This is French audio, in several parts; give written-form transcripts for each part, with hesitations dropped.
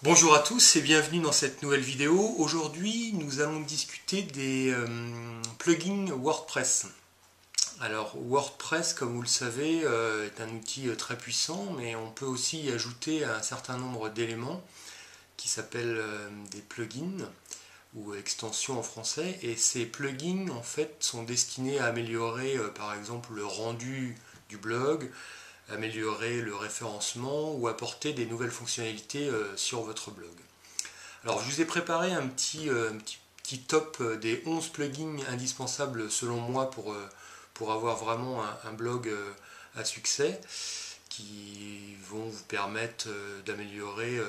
Bonjour à tous et bienvenue dans cette nouvelle vidéo. Aujourd'hui, nous allons discuter des plugins WordPress. Alors, WordPress, comme vous le savez, est un outil très puissant, mais on peut aussi y ajouter un certain nombre d'éléments qui s'appellent des plugins ou extensions en français. Et ces plugins, en fait, sont destinés à améliorer, par exemple, le rendu du blog, améliorer le référencement ou apporter des nouvelles fonctionnalités sur votre blog. Alors je vous ai préparé un petit top des 11 plugins indispensables selon moi pour avoir vraiment un blog à succès qui vont vous permettre d'améliorer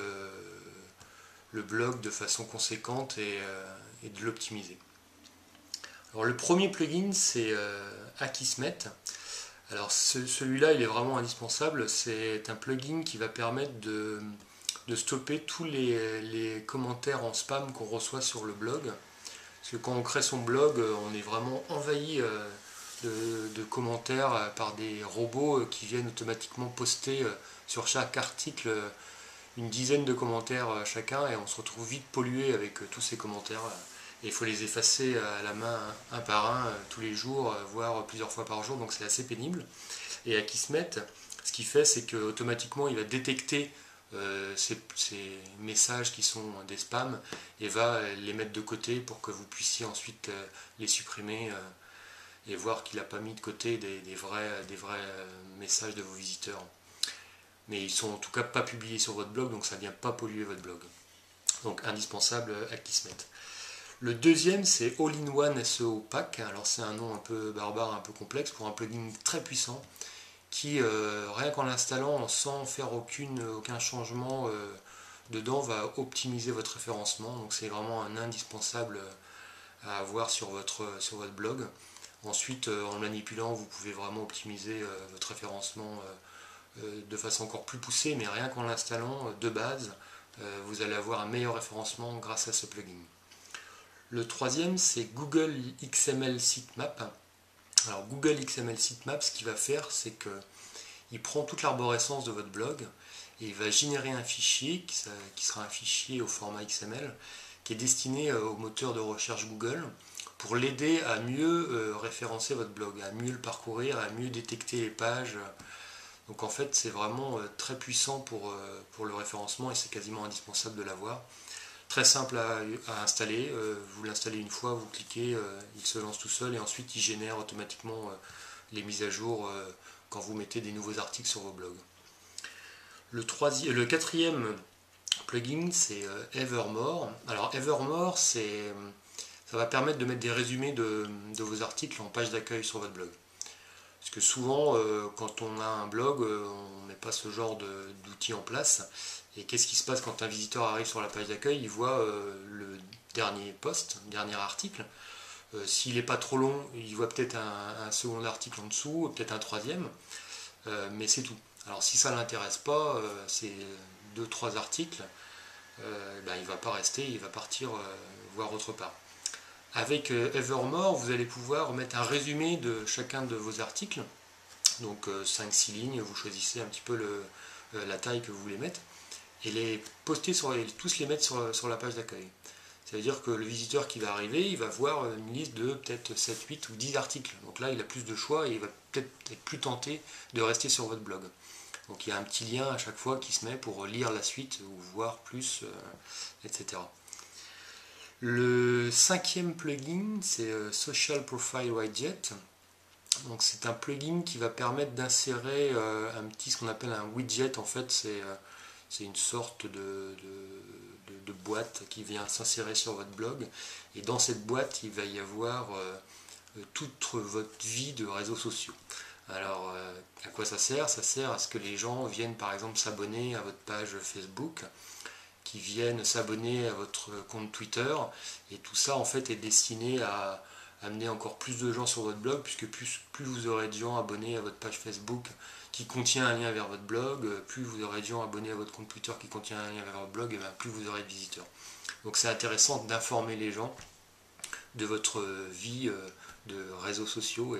le blog de façon conséquente et de l'optimiser. Alors le premier plugin c'est Akismet. Alors celui-là il est vraiment indispensable, c'est un plugin qui va permettre de stopper tous les commentaires en spam qu'on reçoit sur le blog. Parce que quand on crée son blog, on est vraiment envahi de commentaires par des robots qui viennent automatiquement poster sur chaque article une dizaine de commentaires chacun et on se retrouve vite pollué avec tous ces commentaires. Et il faut les effacer à la main un par un tous les jours, voire plusieurs fois par jour, donc c'est assez pénible. Et Akismet, ce qu'il fait, c'est qu'automatiquement il va détecter ces messages qui sont des spams et va les mettre de côté pour que vous puissiez ensuite les supprimer et voir qu'il n'a pas mis de côté des vrais messages de vos visiteurs. Mais ils sont en tout cas pas publiés sur votre blog, donc ça ne vient pas polluer votre blog. Donc indispensable Akismet. Le deuxième c'est All-in-One SEO Pack. Alors c'est un nom un peu barbare, un peu complexe pour un plugin très puissant qui, rien qu'en l'installant sans faire aucun changement dedans, va optimiser votre référencement. Donc c'est vraiment un indispensable à avoir sur votre blog. Ensuite, en manipulant, vous pouvez vraiment optimiser votre référencement de façon encore plus poussée, mais rien qu'en l'installant de base, vous allez avoir un meilleur référencement grâce à ce plugin. Le troisième, c'est Google XML Sitemap. Alors Google XML Sitemap, ce qu'il va faire, c'est qu'il prend toute l'arborescence de votre blog et il va générer un fichier qui sera un fichier au format XML qui est destiné au moteur de recherche Google pour l'aider à mieux référencer votre blog, à mieux le parcourir, à mieux détecter les pages. Donc en fait c'est vraiment très puissant pour le référencement et c'est quasiment indispensable de l'avoir. Très simple à installer, vous l'installez une fois, vous cliquez, il se lance tout seul et ensuite il génère automatiquement les mises à jour quand vous mettez des nouveaux articles sur vos blogs. Le quatrième plugin c'est Evermore. Alors Evermore ça va permettre de mettre des résumés de vos articles en page d'accueil sur votre blog. Parce que souvent, quand on a un blog, on ne met pas ce genre d'outils en place. Et qu'est-ce qui se passe quand un visiteur arrive sur la page d'accueil? Il voit le dernier post, le dernier article. S'il n'est pas trop long, il voit peut-être un second article en dessous, peut-être un troisième, mais c'est tout. Alors si ça ne l'intéresse pas, ces 2-3 articles, il ne va pas rester, il va partir voir autre part. Avec Evermore, vous allez pouvoir mettre un résumé de chacun de vos articles, donc 5-6 lignes, vous choisissez un petit peu la taille que vous voulez mettre, et les poster tous les mettre sur la page d'accueil. Ça veut dire que le visiteur qui va arriver, il va voir une liste de peut-être 7, 8 ou 10 articles. Donc là, il a plus de choix et il va peut-être être plus tenté de rester sur votre blog. Donc il y a un petit lien à chaque fois qui se met pour lire la suite ou voir plus, etc. Le cinquième plugin, c'est Social Profile Widget. Donc c'est un plugin qui va permettre d'insérer ce qu'on appelle un widget. En fait, c'est une sorte de boîte qui vient s'insérer sur votre blog. Et dans cette boîte, il va y avoir toute votre vie de réseaux sociaux. Alors, à quoi ça sert? Ça sert à ce que les gens viennent par exemple s'abonner à votre page Facebook, qui viennent s'abonner à votre compte Twitter, et tout ça en fait est destiné à amener encore plus de gens sur votre blog, puisque plus vous aurez de gens abonnés à votre page Facebook qui contient un lien vers votre blog, plus vous aurez de gens abonnés à votre compte Twitter qui contient un lien vers votre blog, et bien plus vous aurez de visiteurs. Donc c'est intéressant d'informer les gens de votre vie de réseaux sociaux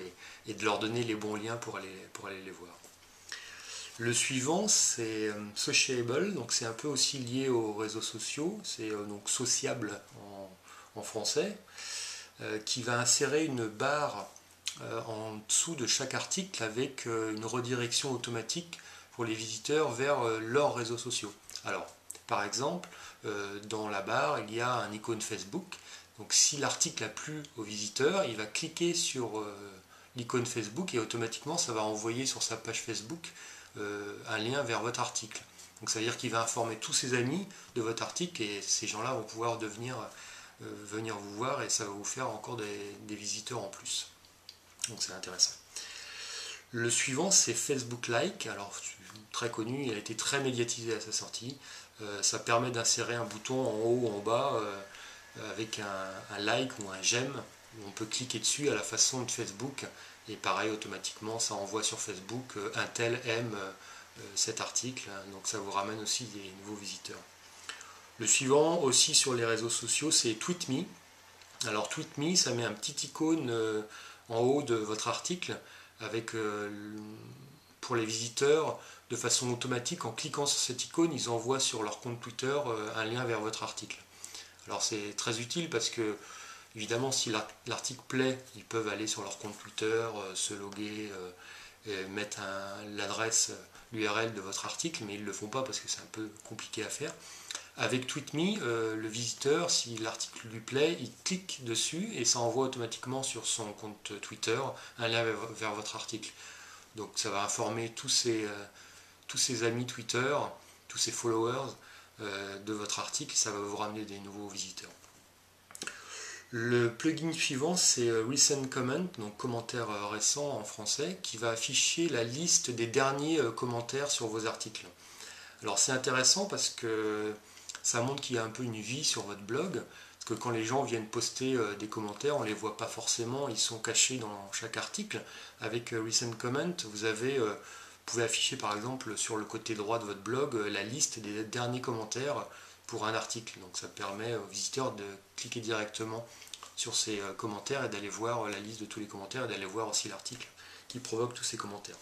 et de leur donner les bons liens pour aller les voir. Le suivant, c'est Sociable, donc c'est un peu aussi lié aux réseaux sociaux, c'est donc sociable en français, qui va insérer une barre en dessous de chaque article avec une redirection automatique pour les visiteurs vers leurs réseaux sociaux. Alors, par exemple, dans la barre, il y a un icône Facebook. Donc si l'article a plu au visiteur, il va cliquer sur l'icône Facebook et automatiquement ça va envoyer sur sa page Facebook un lien vers votre article. Donc ça veut dire qu'il va informer tous ses amis de votre article et ces gens-là vont pouvoir venir vous voir et ça va vous faire encore des visiteurs en plus. Donc c'est intéressant. Le suivant c'est Facebook Like. Alors très connu, il a été très médiatisé à sa sortie. Ça permet d'insérer un bouton en haut ou en bas avec un like ou un j'aime. On peut cliquer dessus à la façon de Facebook et pareil automatiquement ça envoie sur Facebook un tel aime cet article, donc ça vous ramène aussi des nouveaux visiteurs. Le suivant aussi sur les réseaux sociaux c'est TweetMe. Alors TweetMe ça met un petit icône en haut de votre article avec pour les visiteurs de façon automatique en cliquant sur cette icône ils envoient sur leur compte Twitter un lien vers votre article. Alors c'est très utile parce que évidemment, si l'article plaît, ils peuvent aller sur leur compte Twitter, se loguer, mettre l'adresse, l'URL de votre article, mais ils ne le font pas parce que c'est un peu compliqué à faire. Avec TweetMe, le visiteur, si l'article lui plaît, il clique dessus et ça envoie automatiquement sur son compte Twitter un lien vers votre article. Donc ça va informer tous ses amis Twitter, tous ses followers de votre article et ça va vous ramener des nouveaux visiteurs. Le plugin suivant c'est Recent Comment, donc commentaires récents en français, qui va afficher la liste des derniers commentaires sur vos articles. Alors c'est intéressant parce que ça montre qu'il y a un peu une vie sur votre blog, parce que quand les gens viennent poster des commentaires, on ne les voit pas forcément, ils sont cachés dans chaque article. Avec Recent Comment, vous pouvez afficher par exemple sur le côté droit de votre blog la liste des derniers commentaires pour un article. Donc ça permet aux visiteurs de cliquer directement sur ces commentaires et d'aller voir la liste de tous les commentaires et d'aller voir aussi l'article qui provoque tous ces commentaires.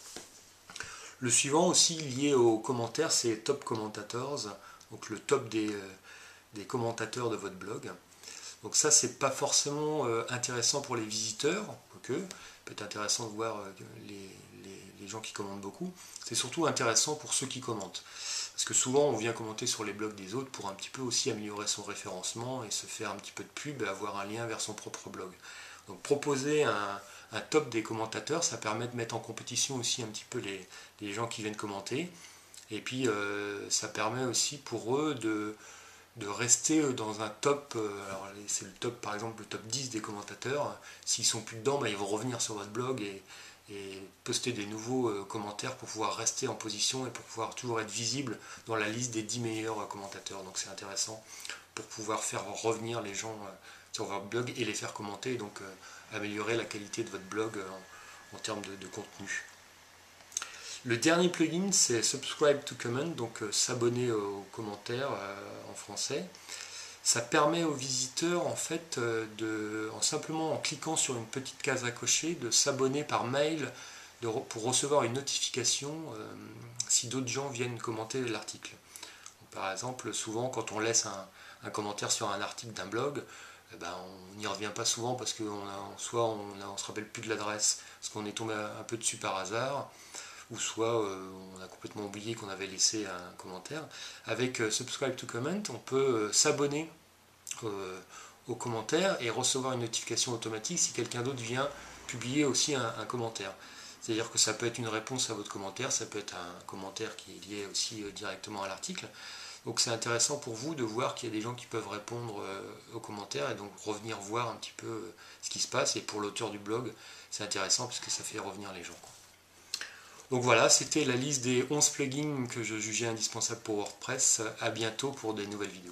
Le suivant aussi lié aux commentaires, c'est Top Commentators, donc le top des commentateurs de votre blog. Donc ça c'est pas forcément intéressant pour les visiteurs, quoique peut être intéressant de voir les gens qui commentent beaucoup. C'est surtout intéressant pour ceux qui commentent. Parce que souvent on vient commenter sur les blogs des autres pour un petit peu aussi améliorer son référencement et se faire un petit peu de pub et avoir un lien vers son propre blog. Donc proposer un top des commentateurs, ça permet de mettre en compétition aussi un petit peu les gens qui viennent commenter. Et puis ça permet aussi pour eux de rester dans un top, alors c'est le top par exemple le top 10 des commentateurs. S'ils sont plus dedans, ils vont revenir sur votre blog et poster des nouveaux commentaires pour pouvoir rester en position et pour pouvoir toujours être visible dans la liste des 10 meilleurs commentateurs. Donc c'est intéressant pour pouvoir faire revenir les gens sur votre blog et les faire commenter, et donc améliorer la qualité de votre blog en termes de contenu. Le dernier plugin c'est Subscribe to Comment, donc s'abonner aux commentaires en français. Ça permet aux visiteurs en fait simplement en cliquant sur une petite case à cocher de s'abonner par mail pour recevoir une notification si d'autres gens viennent commenter l'article. Par exemple, souvent quand on laisse un commentaire sur un article d'un blog, on n'y revient pas souvent parce que soit on se rappelle plus de l'adresse parce qu'on est tombé un peu dessus par hasard, ou soit on a complètement oublié qu'on avait laissé un commentaire. Avec Subscribe to Comment, on peut s'abonner aux commentaires et recevoir une notification automatique si quelqu'un d'autre vient publier aussi un commentaire. C'est-à-dire que ça peut être une réponse à votre commentaire, ça peut être un commentaire qui est lié aussi directement à l'article. Donc c'est intéressant pour vous de voir qu'il y a des gens qui peuvent répondre aux commentaires et donc revenir voir un petit peu ce qui se passe. Et pour l'auteur du blog, c'est intéressant puisque ça fait revenir les gens. Donc voilà, c'était la liste des 11 plugins que je jugeais indispensables pour WordPress. À bientôt pour des nouvelles vidéos.